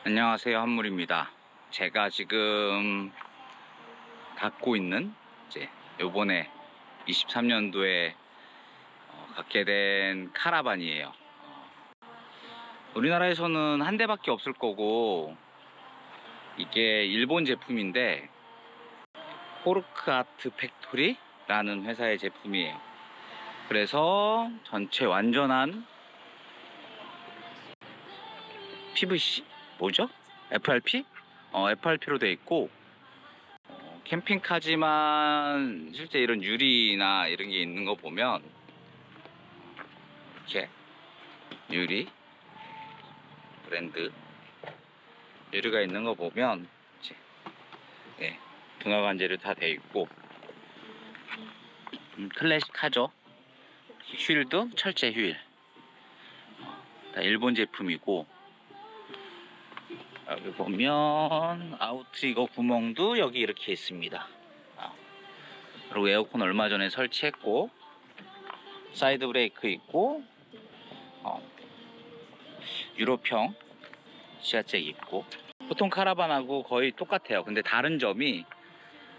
안녕하세요, 한물입니다. 제가 지금 갖고 있는 이제 요번에 23년도에 갖게 된 카라반이에요. 우리나라에서는 한 대밖에 없을 거고, 이게 일본 제품인데 포르크 아트 팩토리 라는 회사의 제품이에요. 그래서 전체 완전한 PVC? 뭐죠? FRP? FRP로 돼 있고, 캠핑카지만 실제 이런 유리나 이런 게 있는 거 보면 이렇게 유리 브랜드 유리가 있는 거 보면 이제 분화관재료 다 돼 있고, 클래식하죠. 휠도 철제 휠, 다 일본 제품이고, 여기 보면 아웃트리거 구멍도 여기 이렇게 있습니다. 그리고 에어컨 얼마 전에 설치했고, 사이드 브레이크 있고, 유로평 시야잭 있고, 보통 카라반하고 거의 똑같아요. 근데 다른 점이,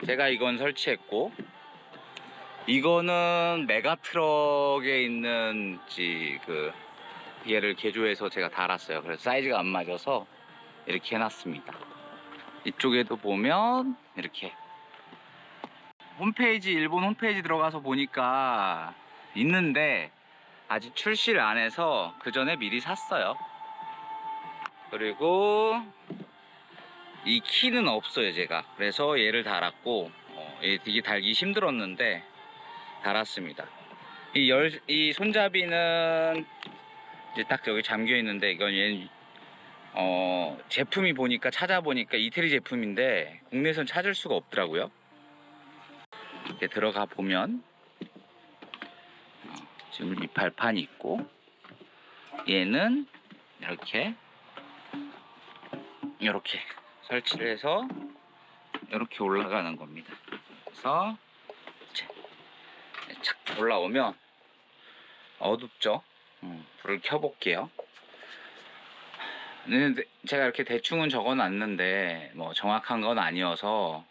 제가 이건 설치했고, 이거는 메가트럭에 있는 얘를 개조해서 제가 달았어요. 그래서 사이즈가 안 맞아서 이렇게 해놨습니다. 이쪽에도 보면 이렇게 일본 홈페이지 들어가서 보니까 있는데 아직 출시를 안 해서 그 전에 미리 샀어요. 그리고 이 키는 없어요, 제가. 그래서 얘를 달았고, 얘 되게 달기 힘들었는데 달았습니다. 이 손잡이는 이제 딱 여기 잠겨 있는데, 이건 얘는 제품이 찾아보니까 이태리 제품인데 국내에선 찾을 수가 없더라고요. 이렇게 들어가 보면 지금 이 발판이 있고, 얘는 이렇게 설치를 해서 이렇게 올라가는 겁니다. 그래서 착 올라오면 어둡죠. 불을 켜볼게요. 근데 제가 이렇게 대충은 적어놨는데 뭐 정확한 건 아니어서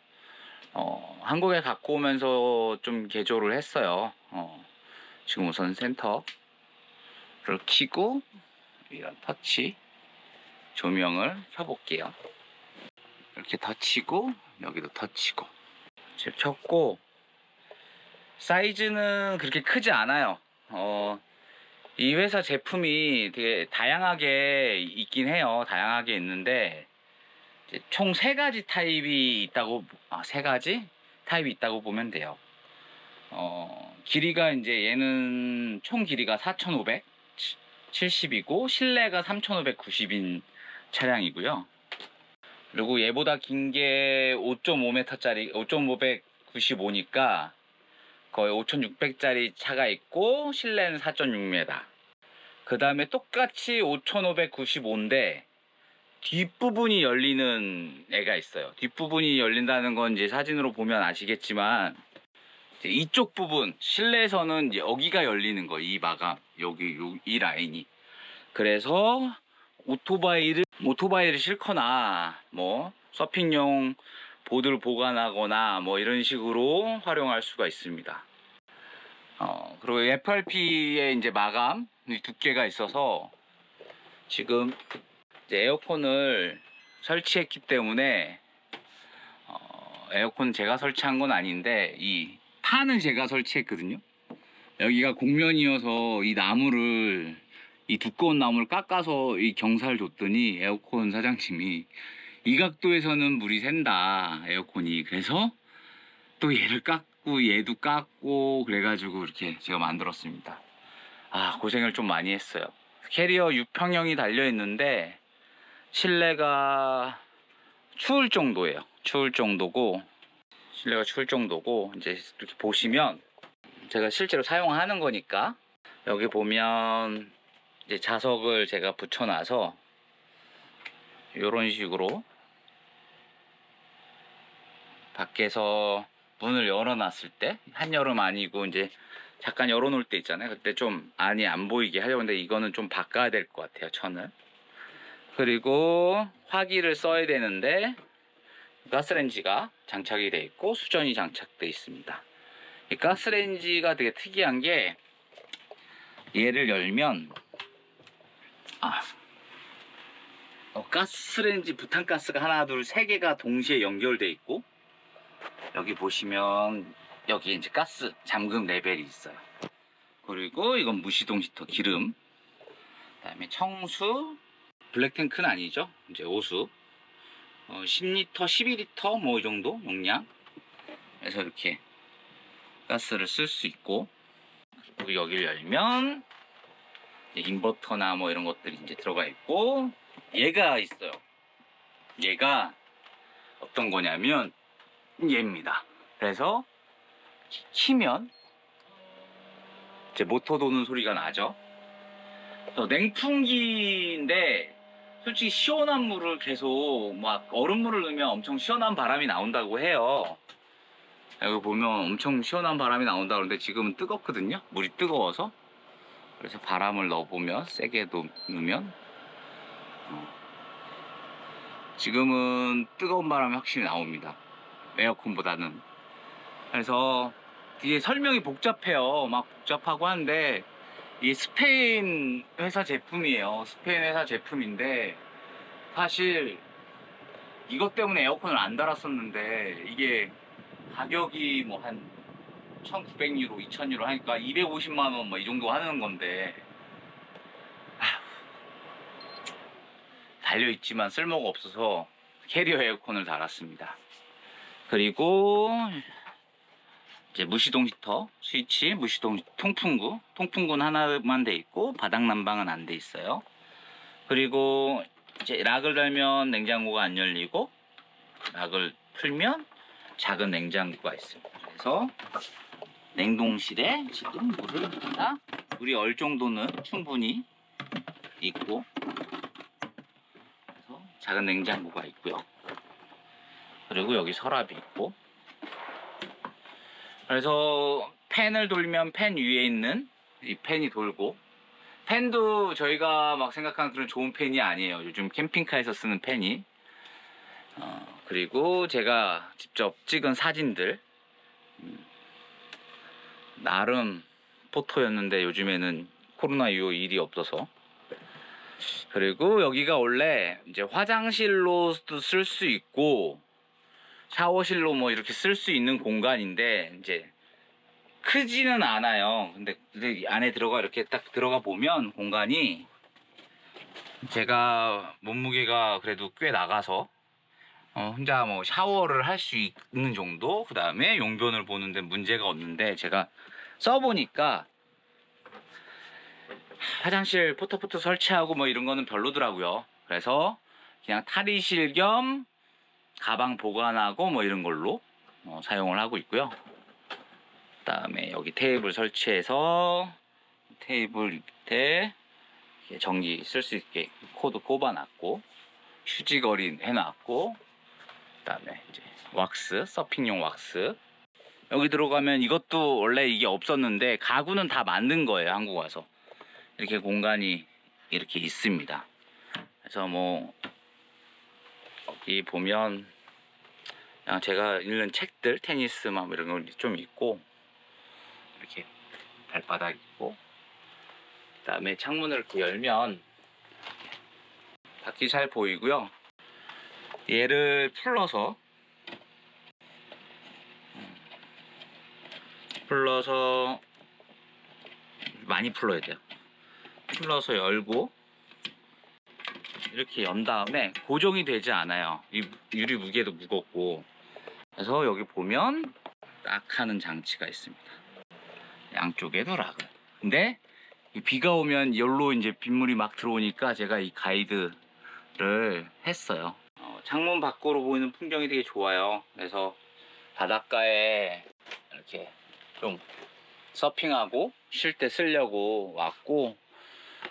한국에 갖고 오면서 좀 개조를 했어요. 지금 우선 센터를 켜고 이런 터치 조명을 켜볼게요. 이렇게 터치고, 여기도 터치고. 지금 켰고, 사이즈는 그렇게 크지 않아요. 이 회사 제품이 되게 다양하게 있긴 해요. 다양하게 있는데 총 3가지 타입이 있다고, 3가지 타입이 있다고 보면 돼요. 길이가 이제 얘는 총 길이가 4,570이고 실내가 3,590인 차량이고요. 그리고 얘보다 긴 게 5.5m짜리 5,595니까 거의 5,600짜리 차가 있고, 실내는 4.6m. 그 다음에 똑같이 5,595인데 뒷부분이 열리는 애가 있어요. 뒷부분이 열린다는 건 이제 사진으로 보면 아시겠지만, 이제 이쪽 부분, 실내에서는 여기가 열리는 거예요. 이 마감, 이 라인이. 그래서 오토바이를 싣거나 뭐 서핑용 보드를 보관하거나 뭐 이런 식으로 활용할 수가 있습니다. 그리고 FRP의 이제 마감 두께가 있어서, 지금 이제 에어컨을 설치했기 때문에, 에어컨 제가 설치한 건 아닌데 이 판을 제가 설치했거든요. 여기가 곡면이어서 이 두꺼운 나무를 깎아서 이 경사를 줬더니 에어컨 사장님이 이 각도에서는 물이 샌다, 에어컨이. 그래서 또 얘를 깎고 얘도 깎고 그래가지고 이렇게 제가 만들었습니다. 고생을 좀 많이 했어요. 캐리어 6평형이 달려있는데 실내가 추울 정도예요. 실내가 추울 정도고, 이제 이렇게 보시면 제가 실제로 사용하는 거니까, 여기 보면 이제 자석을 제가 붙여놔서 이런 식으로 밖에서 문을 열어놨을 때, 한여름 아니고 이제 잠깐 열어놓을 때 있잖아요. 그때 좀 안이 안 보이게 하려고. 근데 이거는 좀 바꿔야 될 것 같아요, 천을. 그리고 화기를 써야 되는데 가스레인지가 장착이 되어 있고 수전이 장착되어 있습니다. 이 가스레인지가 되게 특이한 게 얘를 열면 가스레인지 부탄가스가 하나 둘 세 개가 동시에 연결되어 있고, 여기 보시면 여기 이제 가스 잠금 레벨이 있어요. 그리고 이건 무시동 히터 기름, 그다음에 청수, 블랙탱크는 아니죠, 이제 오수, 10리터 12리터 뭐 이 정도 용량. 그래서 이렇게 가스를 쓸 수 있고, 그리고 여기를 열면 인버터나 뭐 이런 것들이 이제 들어가 있고, 얘가 있어요. 얘가 어떤 거냐면 얘입니다. 그래서 키면 이제 모터 도는 소리가 나죠. 냉풍기인데 솔직히 시원한 물을 계속 막 얼음물을 넣으면 엄청 시원한 바람이 나온다고 해요. 여기 보면 엄청 시원한 바람이 나온다 그러는데 지금은 뜨겁거든요. 물이 뜨거워서. 그래서 바람을 넣어보면, 세게 넣으면 지금은 뜨거운 바람이 확실히 나옵니다. 에어컨보다는. 그래서 이게 설명이 복잡해요. 막 복잡하고 한데, 이게 스페인 회사 제품이에요. 스페인 회사 제품인데, 사실 이것 때문에 에어컨을 안 달았었는데, 이게 가격이 뭐 한 1900유로, 2000유로 하니까 250만원 뭐 이 정도 하는 건데, 달려있지만 쓸모가 없어서 캐리어 에어컨을 달았습니다. 그리고 이제 무시동 히터 스위치, 무시동 통풍구는 하나만 돼 있고 바닥 난방은 안 돼 있어요. 그리고 이제 락을 달면 냉장고가 안 열리고, 락을 풀면 작은 냉장고가 있습니다. 그래서 냉동실에 지금 물이 얼 정도는 충분히 있고, 그래서 작은 냉장고가 있고요. 그리고 여기 서랍이 있고, 그래서 팬을 돌면 팬 위에 있는 이 팬이 돌고, 팬도 저희가 막 생각하는 그런 좋은 팬이 아니에요. 요즘 캠핑카에서 쓰는 팬이. 그리고 제가 직접 찍은 사진들, 나름 포토였는데 요즘에는 코로나 이후 일이 없어서. 그리고 여기가 원래 이제 화장실로도 쓸 수 있고 샤워실로 뭐 이렇게 쓸 수 있는 공간인데, 이제 크지는 않아요. 근데 안에 이렇게 딱 들어가 보면 공간이, 제가 몸무게가 그래도 꽤 나가서 혼자 뭐 샤워를 할 수 있는 정도, 그 다음에 용변을 보는데 문제가 없는데, 제가 써보니까 화장실 포터포터 설치하고 뭐 이런 거는 별로더라고요. 그래서 그냥 탈의실 겸 가방 보관하고 뭐 이런 걸로 사용을 하고 있고요. 그 다음에 여기 테이블 설치해서 테이블 밑에 전기 쓸 수 있게 코드 꼽아놨고, 휴지거리 해놨고, 그 다음에 이제 왁스, 서핑용 왁스. 여기 들어가면, 이것도 원래 이게 없었는데 가구는 다 만든 거예요. 한국 와서 이렇게 공간이 이렇게 있습니다. 그래서 뭐 여기 보면 그냥 제가 읽는 책들, 테니스 막 이런 거 좀 있고, 이렇게 발바닥 있고, 그 다음에 창문을 이렇게 열면 밖이 잘 보이고요. 얘를 풀러서 많이 풀러야 돼요. 풀러서 열고 이렇게 연 다음에 고정이 되지 않아요. 이 유리 무게도 무겁고. 그래서 여기 보면 락하는 장치가 있습니다. 양쪽에도 락을. 근데 비가 오면 열로 이제 빗물이 막 들어오니까 제가 이 가이드를 했어요. 창문 밖으로 보이는 풍경이 되게 좋아요. 그래서 바닷가에 이렇게 좀 서핑하고 쉴 때 쓰려고 왔고,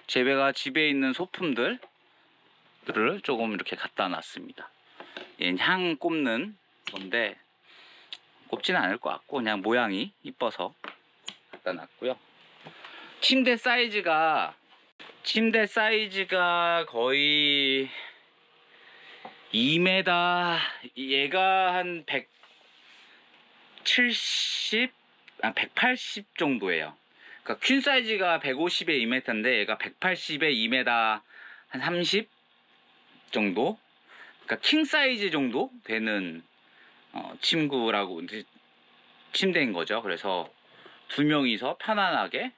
제가 집에 있는 소품들을 조금 이렇게 갖다 놨습니다. 얘는 향 꼽는 건데 꼽지는 않을 것 같고, 그냥 모양이 이뻐서 갖다 놨고요. 침대 사이즈가 침대 사이즈가 거의 2m, 얘가 한 170, 180 정도예요. 그러니까 퀸 사이즈가 150에 2m인데 얘가 180에 2m 한 30 정도? 그러니까 킹 사이즈 정도 되는 침구라고 이제 침대인 거죠. 그래서 두 명이서 편안하게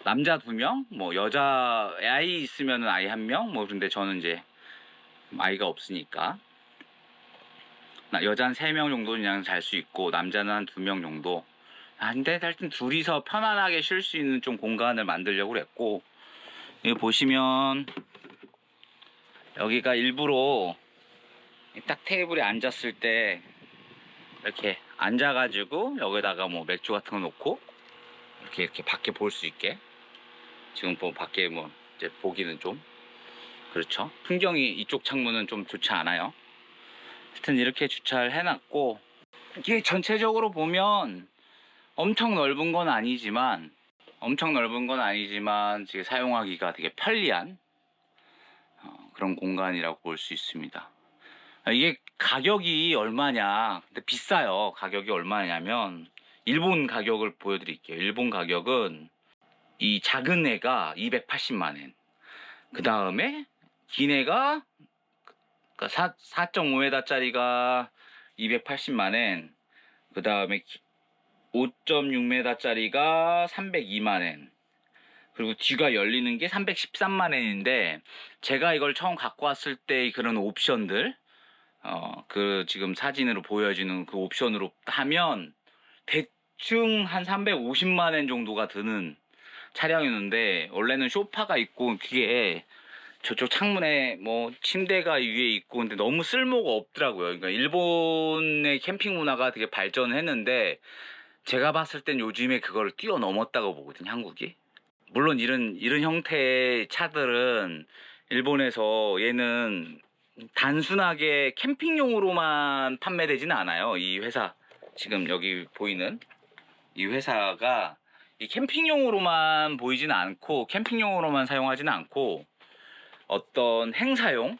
남자 2명, 뭐 여자 아이 있으면은 아이 1명, 뭐 근데 저는 이제 아이가 없으니까 여자는 3명 정도는 그냥 잘 수 있고 남자는 한 2명 정도. 근데 하여튼 둘이서 편안하게 쉴 수 있는 좀 공간을 만들려고 그랬고, 여기 보시면 여기가 일부러 딱 테이블에 앉았을 때 이렇게 앉아가지고 여기다가 뭐 맥주 같은 거 놓고 이렇게 밖에 볼 수 있게. 지금 뭐 밖에 뭐 이제 보기는 좀 그렇죠. 풍경이 이쪽 창문은 좀 좋지 않아요. 하여튼 이렇게 주차를 해놨고, 이게 전체적으로 보면 엄청 넓은 건 아니지만 지금 사용하기가 되게 편리한 그런 공간이라고 볼 수 있습니다. 이게 가격이 얼마냐? 근데 비싸요. 가격이 얼마냐면 일본 가격을 보여드릴게요. 일본 가격은 이 작은 애가 280만 엔, 그 다음에 긴 애가 4.5m 짜리가 280만 엔, 그 다음에 5.6m 짜리가 302만 엔, 그리고 뒤가 열리는 게 313만 엔인데, 제가 이걸 처음 갖고 왔을 때 그런 옵션들, 그 지금 사진으로 보여지는 그 옵션으로 하면 대충 한 350만 엔 정도가 드는 차량이었는데, 원래는 소파가 있고 그게 저쪽 창문에 뭐 침대가 위에 있고, 근데 너무 쓸모가 없더라고요. 그러니까 일본의 캠핑 문화가 되게 발전했는데 제가 봤을 땐 요즘에 그걸 뛰어넘었다고 보거든요, 한국이. 물론 이런 형태의 차들은 일본에서 얘는 단순하게 캠핑용으로만 판매되지는 않아요. 이 회사, 지금 여기 보이는 이 회사가 이 캠핑용으로만 보이지는 않고, 캠핑용으로만 사용하지는 않고, 어떤 행사용,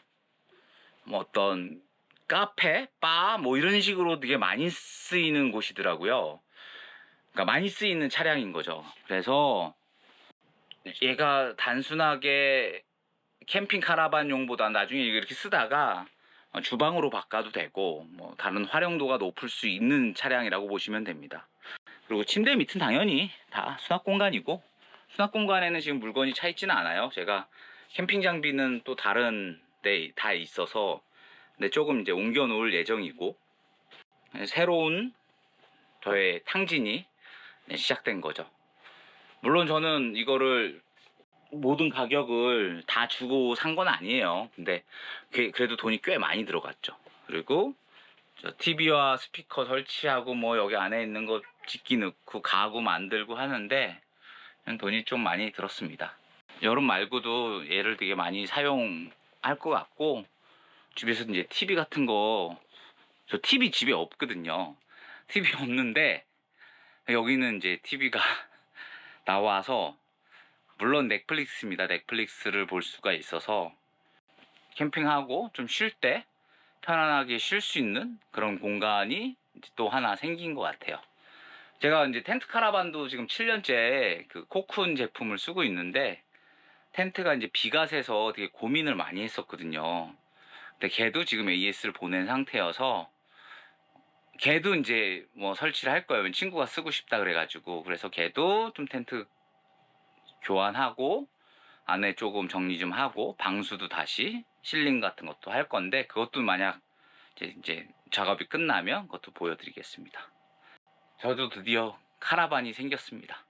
뭐 어떤 카페, 바, 뭐 이런 식으로 되게 많이 쓰이는 곳이더라고요. 그러니까 많이 쓰이는 차량인 거죠. 그래서 얘가 단순하게 캠핑 카라반용보다 나중에 이렇게 쓰다가 주방으로 바꿔도 되고, 뭐 다른 활용도가 높을 수 있는 차량이라고 보시면 됩니다. 그리고 침대 밑은 당연히 다 수납 공간이고, 수납 공간에는 지금 물건이 차 있지는 않아요. 제가 캠핑 장비는 또 다른 데 다 있어서, 근데 조금 이제 옮겨 놓을 예정이고, 새로운 저의 탕진이 시작된 거죠. 물론 저는 이거를 모든 가격을 다 주고 산 건 아니에요. 근데 그래도 돈이 꽤 많이 들어갔죠. 그리고 저 TV와 스피커 설치하고 뭐 여기 안에 있는 거 집기 넣고 가구 만들고 하는데 그냥 돈이 좀 많이 들었습니다. 여름 말고도 얘를 되게 많이 사용할 것 같고, 집에서 이제 TV 같은 거, 저 TV 집에 없거든요. TV 없는데 여기는 이제 TV가 나와서, 물론 넷플릭스입니다. 넷플릭스를 볼 수가 있어서 캠핑하고 좀 쉴 때 편안하게 쉴 수 있는 그런 공간이 또 하나 생긴 것 같아요. 제가 이제 텐트 카라반도 지금 7년째 그 코쿤 제품을 쓰고 있는데, 텐트가 이제 비가 새서 되게 고민을 많이 했었거든요. 근데 걔도 지금 AS를 보낸 상태여서, 걔도 이제 뭐 설치를 할 거예요. 친구가 쓰고 싶다 그래가지고. 그래서 걔도 좀 텐트 교환하고 안에 조금 정리 좀 하고 방수도 다시 실링 같은 것도 할 건데, 그것도 만약 이제 작업이 끝나면 그것도 보여드리겠습니다. 저도 드디어 카라반이 생겼습니다.